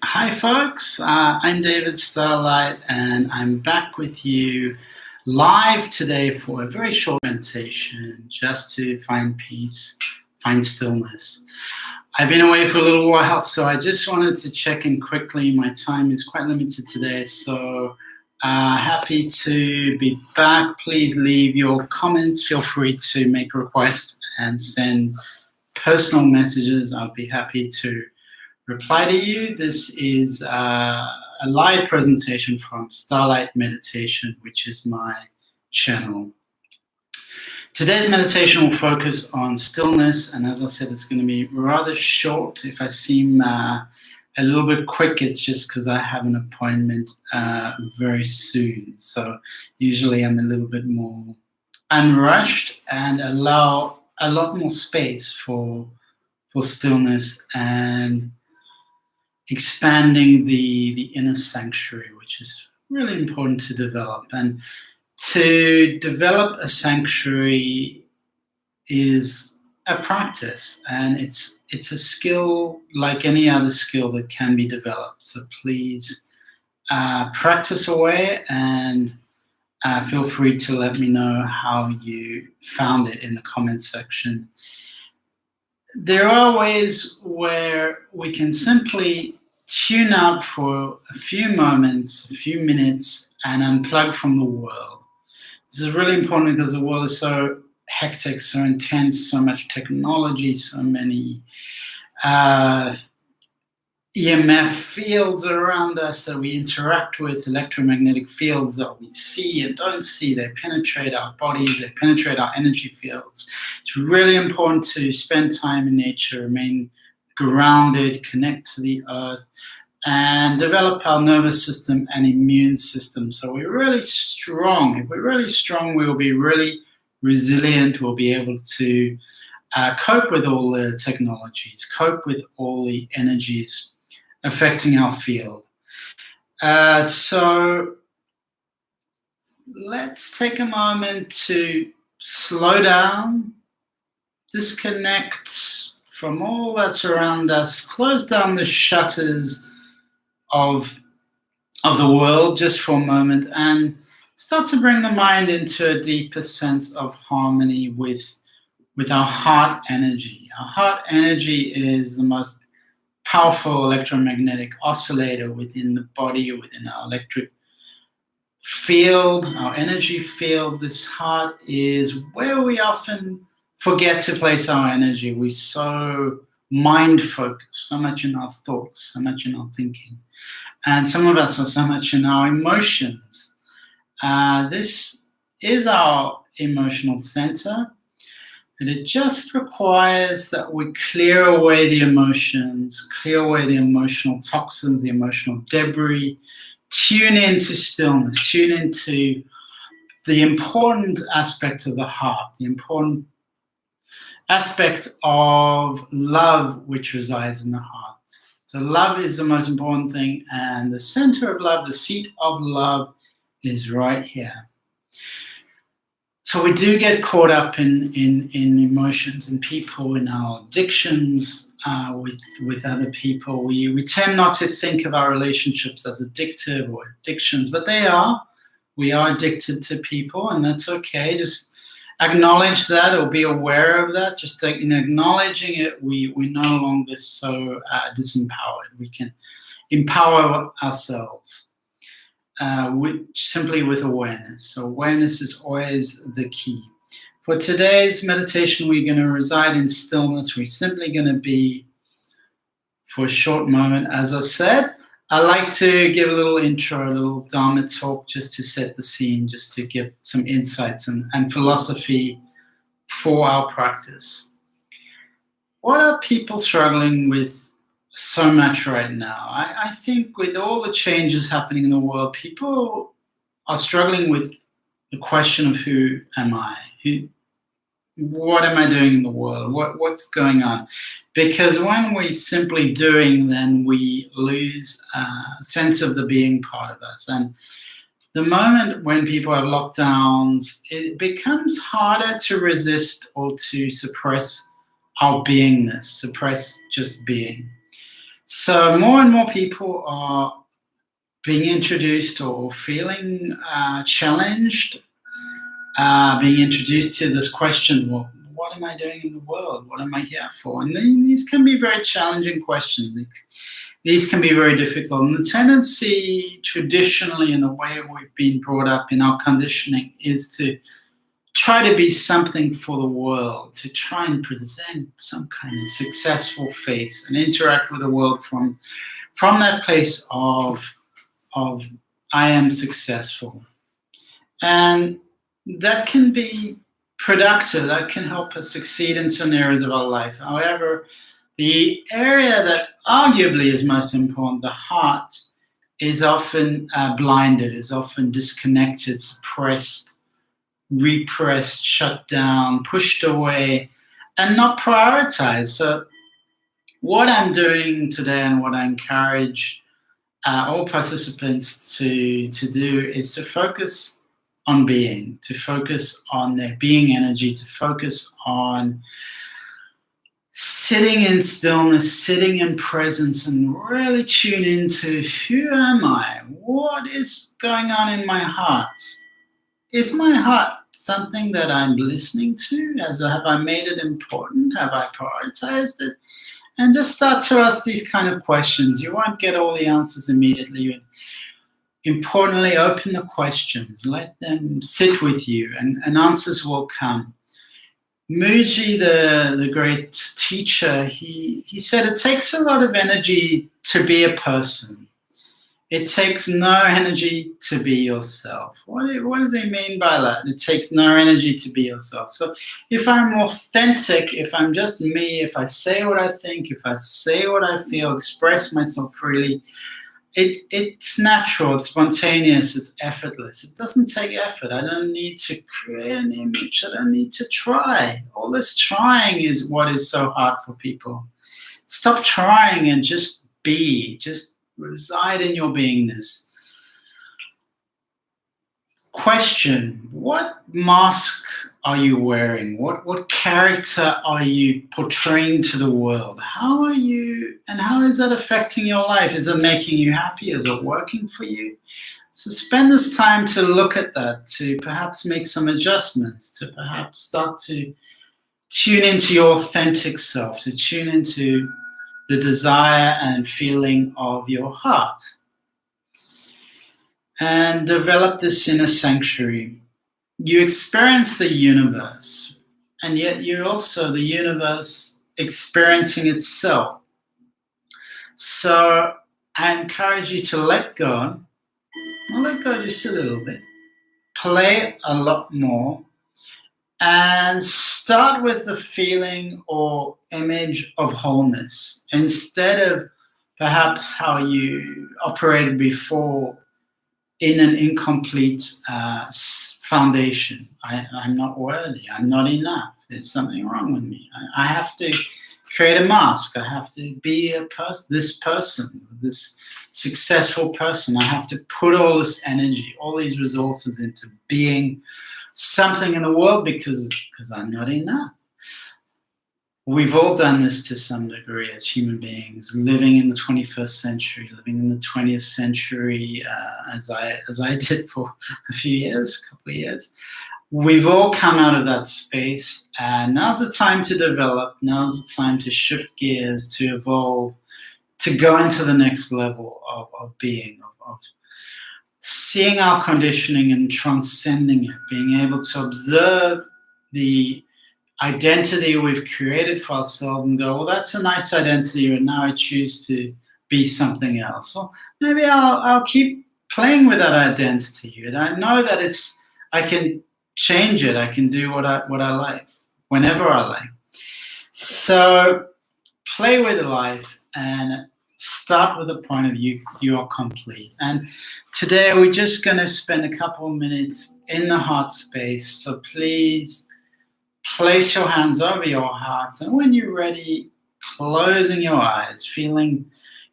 Hi, folks. I'm David Starlyte, and I'm back with you live today for a very short meditation just to find peace, find stillness. I've been away for a little while, so I just wanted to check in quickly. My time is quite limited today, so happy to be back. Please leave your comments. Feel free to make requests and send personal messages. I'll be happy to reply to you. This is a live presentation from Starlight Meditation, which is my channel. Today's meditation will focus on stillness, and as I said, it's going to be rather short. If I seem a little bit quick, it's just because I have an appointment very soon. So usually I'm a little bit more unrushed and allow a lot more space for stillness and expanding the inner sanctuary, which is really important to develop. And to develop a sanctuary is a practice, and it's a skill like any other skill that can be developed. So please practice away, and feel free to let me know how you found it in the comments section. There are ways where we can simply tune out for a few moments, a few minutes, and unplug from the world. This is really important because the world is so hectic, so intense, so much technology, so many EMF fields around us that we interact with, electromagnetic fields that we see and don't see. They penetrate our bodies, they penetrate our energy fields. It's really important to spend time in nature, remain grounded, connect to the earth, and develop our nervous system and immune system. So we're really strong. If we're really strong, we will be really resilient. We'll be able to cope with all the technologies, cope with all the energies affecting our field. So let's take a moment to slow down, disconnect from all that's around us, close down the shutters of the world just for a moment, and start to bring the mind into a deeper sense of harmony with our heart energy. Our heart energy is the most powerful electromagnetic oscillator within the body, within our electric field, our energy field. This heart is where we often forget to place our energy. We're so mind focused, so much in our thoughts, so much in our thinking. And some of us are so much in our emotions. This is our emotional center. And it just requires that we clear away the emotions, clear away the emotional toxins, the emotional debris, tune into stillness, tune into the important aspect of the heart, the important aspect of love which resides in the heart. So love is the most important thing, and the center of love, the seat of love, is right here. So we do get caught up in emotions and people, in our addictions with other people. We tend not to think of our relationships as addictive or addictions, but they are. We are addicted to people, and that's okay. Just acknowledge that or be aware of that. Just in acknowledging it, we're no longer so disempowered. We can empower ourselves. Simply with awareness. So awareness is always the key. For today's meditation, we're going to reside in stillness. We're simply going to be for a short moment. As I said, I like to give a little intro, a little Dharma talk, just to set the scene, just to give some insights and philosophy for our practice. What are people struggling with so much right now? I think with all the changes happening in the world, people are struggling with the question of who am I? What am I doing in the world? What's going on? Because when we're simply doing, then we lose a sense of the being part of us. And the moment when people have lockdowns, it becomes harder to resist or to suppress our beingness, suppress just being. So more and more people are being introduced or feeling challenged, being introduced to this question, well, what am I doing in the world? What am I here for? And these can be very challenging questions. These can be very difficult. And the tendency traditionally in the way we've been brought up in our conditioning is to try to be something for the world, to try and present some kind of successful face and interact with the world from that place of I am successful. And that can be productive, that can help us succeed in some areas of our life. However, the area that arguably is most important, the heart, is often blinded, is often disconnected, suppressed, repressed, shut down, pushed away, and not prioritized. So, what I'm doing today and what I encourage all participants to do is to focus on being, to focus on their being energy, to focus on sitting in stillness, sitting in presence, and really tune into who am I? What is going on in my heart? Is my heart something that I'm listening to? Have I made it important? Have I prioritized it? And just start to ask these kind of questions. You won't get all the answers immediately. Importantly, open the questions. Let them sit with you, and answers will come. Muji, the great teacher, he said it takes a lot of energy to be a person. It takes no energy to be yourself. What does he mean by that? It takes no energy to be yourself. So if I'm authentic, if I'm just me, if I say what I think, if I say what I feel, express myself freely, it's natural, it's spontaneous, it's effortless. It doesn't take effort. I don't need to create an image. I don't need to try. All this trying is what is so hard for people. Stop trying and just be. Just reside in your beingness. Question, what mask are you wearing? What character are you portraying to the world? How are you, and how is that affecting your life? Is it making you happy? Is it working for you? So spend this time to look at that, to perhaps make some adjustments, to perhaps start to tune into your authentic self, to tune into the desire and feeling of your heart. And develop this inner sanctuary. You experience the universe, and yet you're also the universe experiencing itself. So I encourage you to let go. I'll let go just a little bit. Play a lot more. And start with the feeling or image of wholeness instead of perhaps how you operated before in an incomplete foundation. I'm not worthy. I'm not enough. There's something wrong with me. I have to create a mask. I have to be this person, this successful person. I have to put all this energy, all these resources into being something in the world because I'm not enough. We've all done this to some degree as human beings, living in the 21st century, living in the 20th century, as I did for a couple of years. We've all come out of that space, and now's the time to develop, now's the time to shift gears, to evolve, to go into the next level of being, of seeing our conditioning and transcending it, being able to observe the identity we've created for ourselves and go, well, that's a nice identity, and now I choose to be something else. Well, maybe I'll keep playing with that identity, and I know that I can change it. I can do what I like, whenever I like. So play with life and start with the point of you are complete. And today we're just going to spend a couple of minutes in the heart space. So please place your hands over your heart, and when you're ready, closing your eyes, feeling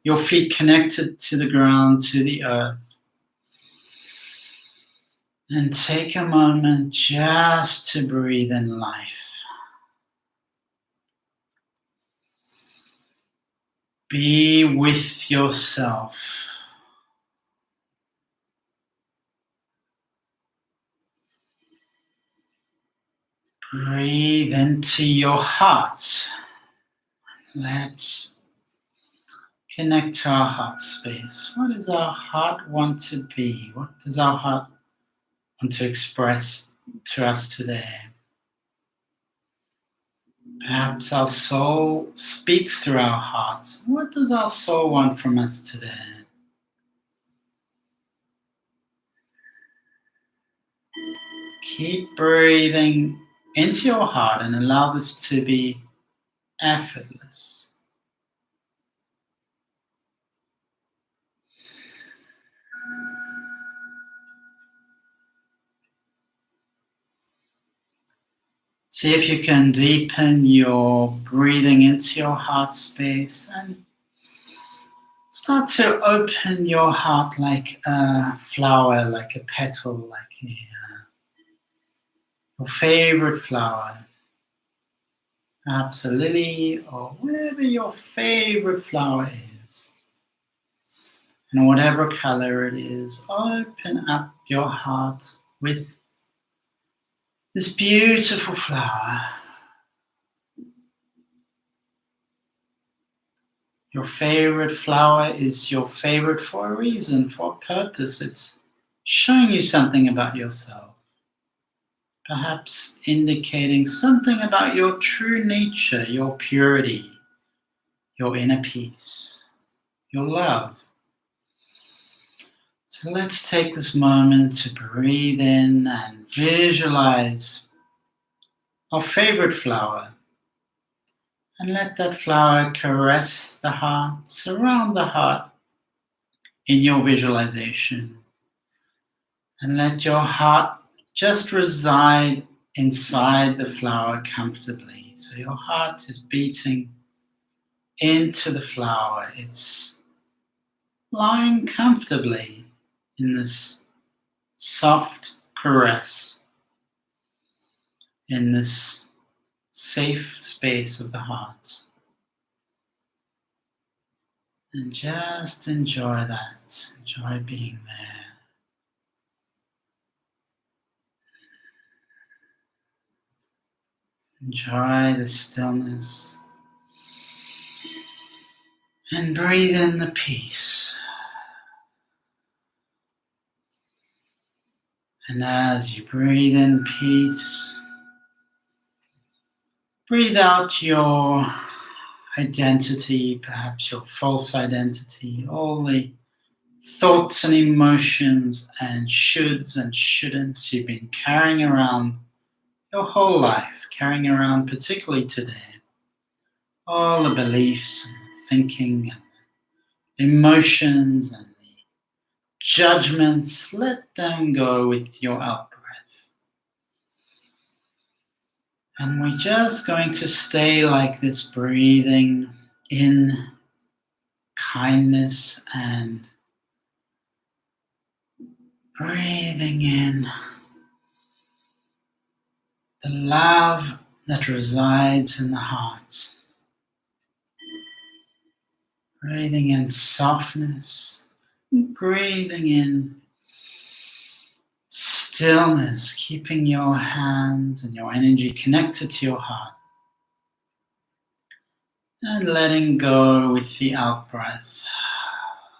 your feet connected to the ground, to the earth. And take a moment just to breathe in life. Be with yourself. Breathe into your heart. Let's connect to our heart space. What does our heart want to be? What does our heart want to express to us today? Perhaps our soul speaks through our heart. What does our soul want from us today? Keep breathing into your heart and allow this to be effortless. See if you can deepen your breathing into your heart space and start to open your heart like a flower, like a petal, like your favorite flower. Perhaps a lily or whatever your favorite flower is. And whatever color it is, open up your heart with this beautiful flower. Your favorite flower is your favorite for a reason, for a purpose. It's showing you something about yourself. Perhaps indicating something about your true nature, your purity, your inner peace, your love. So let's take this moment to breathe in and visualize our favorite flower. And let that flower caress the heart, surround the heart in your visualization. And let your heart just reside inside the flower comfortably. So your heart is beating into the flower. It's lying comfortably in this soft caress, in this safe space of the heart. And just enjoy that. Enjoy being there. Enjoy the stillness. And breathe in the peace. And as you breathe in peace, breathe out your identity, perhaps your false identity, all the thoughts and emotions and shoulds and shouldn'ts you've been carrying around your whole life, carrying around particularly today. All the beliefs and the thinking and the emotions and the judgments, let them go with your out breath. And we're just going to stay like this, breathing in kindness and breathing in the love that resides in the heart. Breathing in softness, breathing in stillness, keeping your hands and your energy connected to your heart. And letting go with the out breath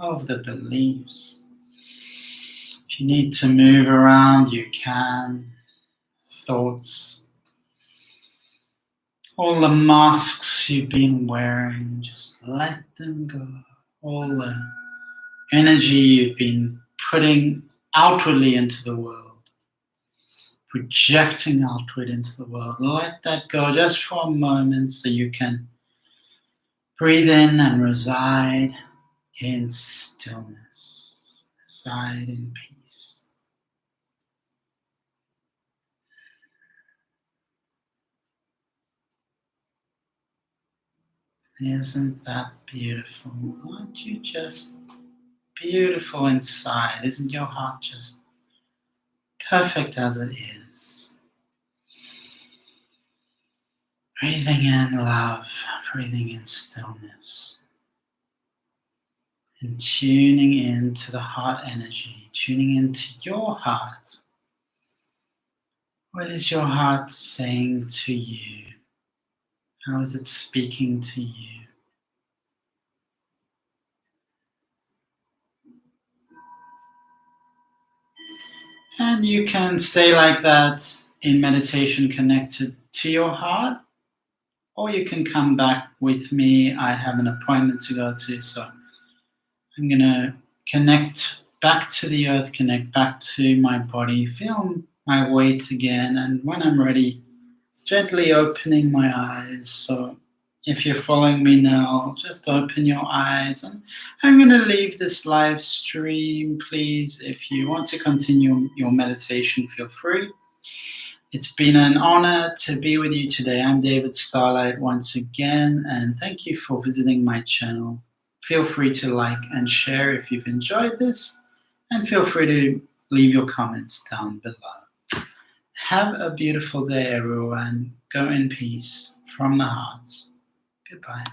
of the beliefs. If you need to move around, you can. Thoughts, all the masks you've been wearing, just let them go. All the energy you've been putting outwardly into the world, projecting outward into the world, let that go just for a moment so you can breathe in and reside in stillness, reside in peace. Isn't that beautiful? Aren't you just beautiful inside? Isn't your heart just perfect as it is? Breathing in love, breathing in stillness. and tuning into the heart energy, tuning into your heart. What is your heart saying to you? How is it speaking to you? And you can stay like that in meditation connected to your heart, or you can come back with me. I have an appointment to go to, so I'm going to connect back to the earth, connect back to my body, feel my weight again, and when I'm ready, gently opening my eyes. So if you're following me now, just open your eyes, and I'm going to leave this live stream. Please, if you want to continue your meditation, feel free. It's been an honor to be with you today. I'm David Starlyte once again, and thank you for visiting my channel. Feel free to like and share if you've enjoyed this, and feel free to leave your comments down below. Have a beautiful day, everyone. Go in peace from the heart. Goodbye.